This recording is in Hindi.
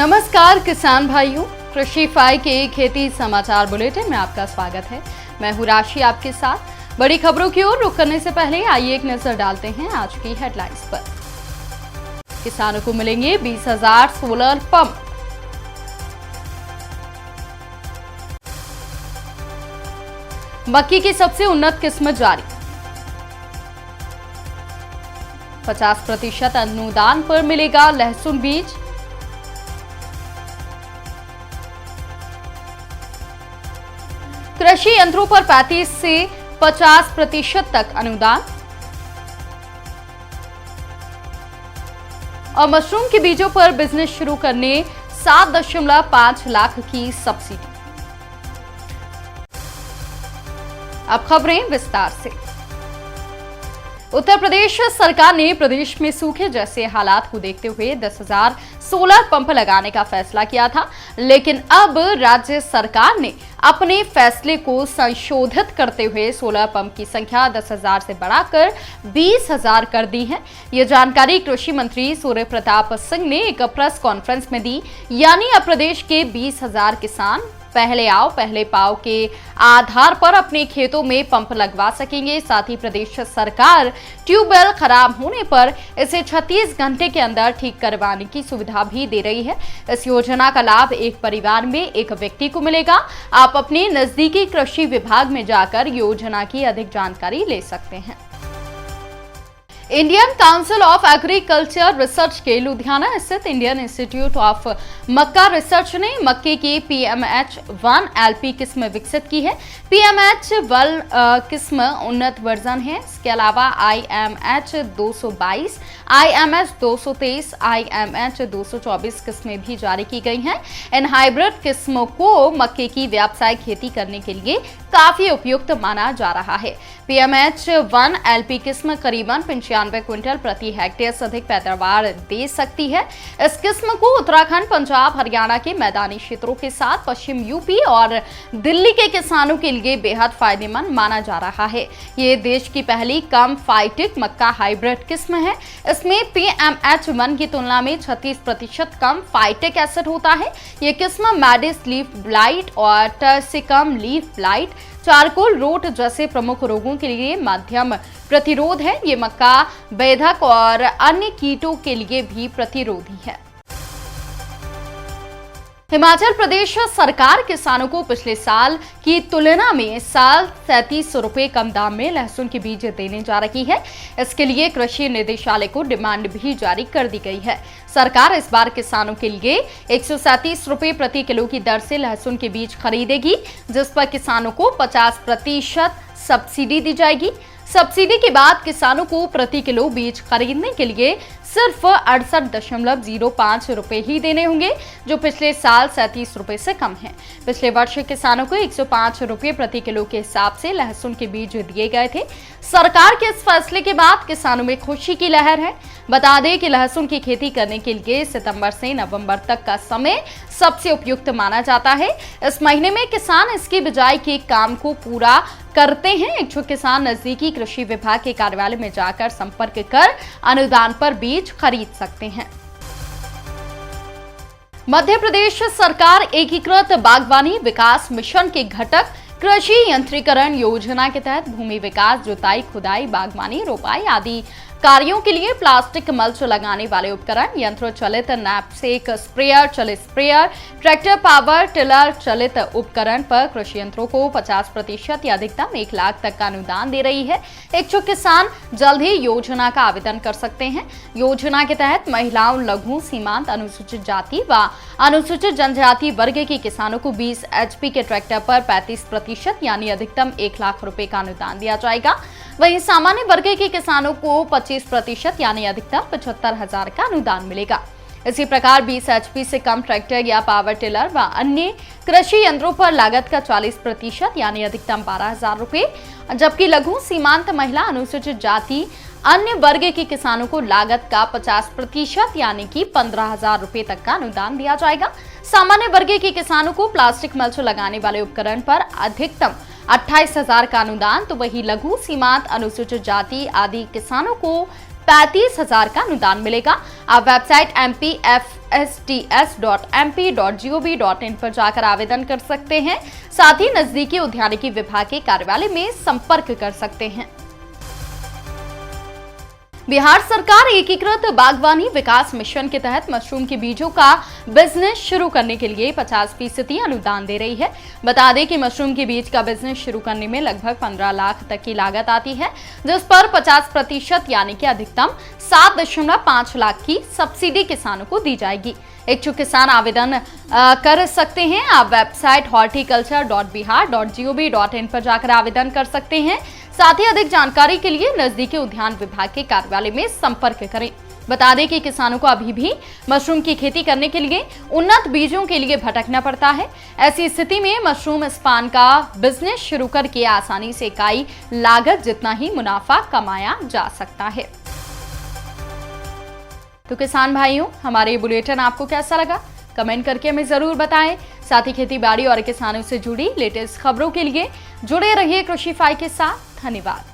नमस्कार किसान भाइयों, कृषि फाई के खेती समाचार बुलेटिन में आपका स्वागत है। मैं हूँ राशि आपके साथ। बड़ी खबरों की ओर रुख करने से पहले आइए एक नजर डालते हैं आज की हेडलाइंस पर। किसानों को मिलेंगे 20,000 सोलर पंप। मक्की की सबसे उन्नत किस्म जारी। 50% अनुदान पर मिलेगा लहसुन बीज। कृषि यंत्रों पर 35 से 50% तक अनुदान और मशरूम के बीजों पर बिजनेस शुरू करने 7.5 लाख की सब्सिडी। अब खबरें विस्तार से। उत्तर प्रदेश सरकार ने प्रदेश में सूखे जैसे हालात को देखते हुए 10,000 सोलर पंप लगाने का फैसला किया था, लेकिन अब राज्य सरकार ने अपने फैसले को संशोधित करते हुए सोलर पंप की संख्या 10,000 से बढ़ाकर 20,000 कर दी है। ये जानकारी कृषि मंत्री सूर्य प्रताप सिंह ने एक प्रेस कॉन्फ्रेंस में दी। यानी अब प्रदेश के 20,000 किसान पहले आओ पहले पाओ के आधार पर अपने खेतों में पंप लगवा सकेंगे। साथ ही प्रदेश सरकार ट्यूबवेल खराब होने पर इसे 36 घंटे के अंदर ठीक करवाने की सुविधा भी दे रही है। इस योजना का लाभ एक परिवार में एक व्यक्ति को मिलेगा। आप अपने नजदीकी कृषि विभाग में जाकर योजना की अधिक जानकारी ले सकते हैं। Indian council of agriculture research के लुधियाना स्थित Indian institute of Mecca research ने मक्के की PMH1 LP किस्म विकसित की है। PMH1 किस्म उन्नत वर्जन है। इसके अलावा IMH 222, IMH 223, IMH 224 किस्में भी जारी की गई हैं। इन हाइब्रिड किस्मों को मक्के की व्यावसायिक खेती करने के लिए काफी उपयुक्त माना जा रहा है। PMH1 LP किस्म करीबन 95 क्विंटल प्रति हेक्टेयर से अधिक पैदावार दे सकती है। इस किस्म को उत्तराखंड, पंजाब, हरियाणा के मैदानी क्षेत्रों के साथ पश्चिम यूपी और दिल्ली के किसानों के लिए बेहद फायदेमंद माना जा रहा है। ये देश की पहली कम फाइटिक मक्का हाइब्रिड किस्म है। इसमें PMH1 की तुलना में 36% कम फाइटिक एसिड होता है। ये किस्म मैडिस लीफ ब्लाइट और टर्सिकम लीफ ब्लाइट, चारकोल रोट जैसे प्रमुख रोगों के लिए मध्यम प्रतिरोध है। ये मक्का बेधक और अन्य कीटों के लिए भी प्रतिरोधी है। हिमाचल प्रदेश सरकार किसानों को पिछले साल की तुलना में इस साल 37 रुपए कम दाम में लहसुन के बीज देने जा रही है। इसके लिए कृषि निदेशालय को डिमांड भी जारी कर दी गई है। सरकार इस बार किसानों के लिए 137 रुपए प्रति किलो की दर से लहसुन के बीज खरीदेगी, जिस पर किसानों को 50% सब्सिडी दी जाएगी। सब्सिडी के बाद किसानों को प्रति किलो बीज खरीदने के लिए सिर्फ 68.05 रुपए ही देने होंगे, जो पिछले साल 37 रुपए से कम है। पिछले वर्ष किसानों को 105 रुपए प्रति किलो के हिसाब से लहसुन के बीज दिए गए थे। सरकार के इस फैसले के बाद किसानों में खुशी की लहर है। बता दें कि लहसुन की खेती करने के लिए सितंबर से नवंबर तक का समय सबसे उपयुक्त माना जाता है। इस महीने में किसान इसकी बिजाई के काम को पूरा करते हैं। इच्छुक किसान नजदीकी कृषि विभाग के कार्यालय में जाकर संपर्क कर अनुदान पर बीज खरीद सकते हैं। मध्य प्रदेश सरकार एकीकृत बागवानी विकास मिशन के घटक कृषि यंत्रीकरण योजना के तहत भूमि विकास, जुताई, खुदाई, बागवानी, रोपाई आदि कार्यों के लिए प्लास्टिक मल्च लगाने वाले उपकरण, यंत्र चलित नैपसेक स्प्रेयर, चलित स्प्रेयर, ट्रैक्टर पावर टिलर चलित उपकरण पर कृषि यंत्रों को 50% या अधिकतम 1 लाख तक का अनुदान दे रही है। इच्छुक किसान जल्द ही योजना का आवेदन कर सकते हैं। योजना के तहत महिलाओं, लघु, सीमांत, अनुसूचित जाति व अनुसूचित जनजाति वर्ग के किसानों को 20 HP के ट्रैक्टर पर 35% यानी अधिकतम 1 लाख रुपए का अनुदान दिया जाएगा। वहीं सामान्य वर्ग के किसानों को 25% यानी अधिकतम 75,000 का अनुदान मिलेगा। इसी प्रकार 20 HP से कम ट्रैक्टर या पावर टिलर व अन्य कृषि यंत्रों पर लागत का 40% यानी अधिकतम 12,000 रुपए, जबकि लघु, सीमांत, महिला, अनुसूचित जाति अन्य वर्ग के किसानों को लागत का 50% यानी कि 15,000 रुपए तक का अनुदान दिया जाएगा। सामान्य वर्ग के किसानों को प्लास्टिक मल्च लगाने वाले उपकरण पर अधिकतम 28,000 का अनुदान, तो वही लघु, सीमांत, अनुसूचित जाति आदि किसानों को 35,000 का अनुदान मिलेगा। आप वेबसाइट mpfsts.mp.gov.in पर जाकर आवेदन कर सकते हैं। साथ ही नजदीकी उद्यानिकी विभाग के कार्यालय में संपर्क कर सकते हैं। बिहार सरकार एकीकृत बागवानी विकास मिशन के तहत मशरूम के बीजों का बिजनेस शुरू करने के लिए 50% अनुदान दे रही है। बता दें कि मशरूम के बीज का बिजनेस शुरू करने में लगभग 15 लाख तक की लागत आती है, जिस पर 50% यानी कि अधिकतम 7.5 लाख की सब्सिडी किसानों को दी जाएगी। इच्छुक किसान आवेदन कर सकते हैं। आप वेबसाइट horticulture.bihar.gov.in पर जाकर आवेदन कर सकते हैं। साथ ही अधिक जानकारी के लिए नजदीकी उद्यान विभाग के कार्यालय में संपर्क करें। बता दें कि किसानों को अभी भी मशरूम की खेती करने के लिए उन्नत बीजों के लिए भटकना पड़ता है। ऐसी स्थिति में मशरूम स्पान का बिजनेस शुरू करके आसानी से इकाई लागत जितना ही मुनाफा कमाया जा सकता है। तो किसान भाइयों, हमारे बुलेटिन आपको कैसा लगा? कमेंट करके हमें जरूर बताएं। साथ ही खेती बाड़ी और किसानों से जुड़ी लेटेस्ट खबरों के लिए जुड़े रहिए कृषि फाई के साथ। धन्यवाद।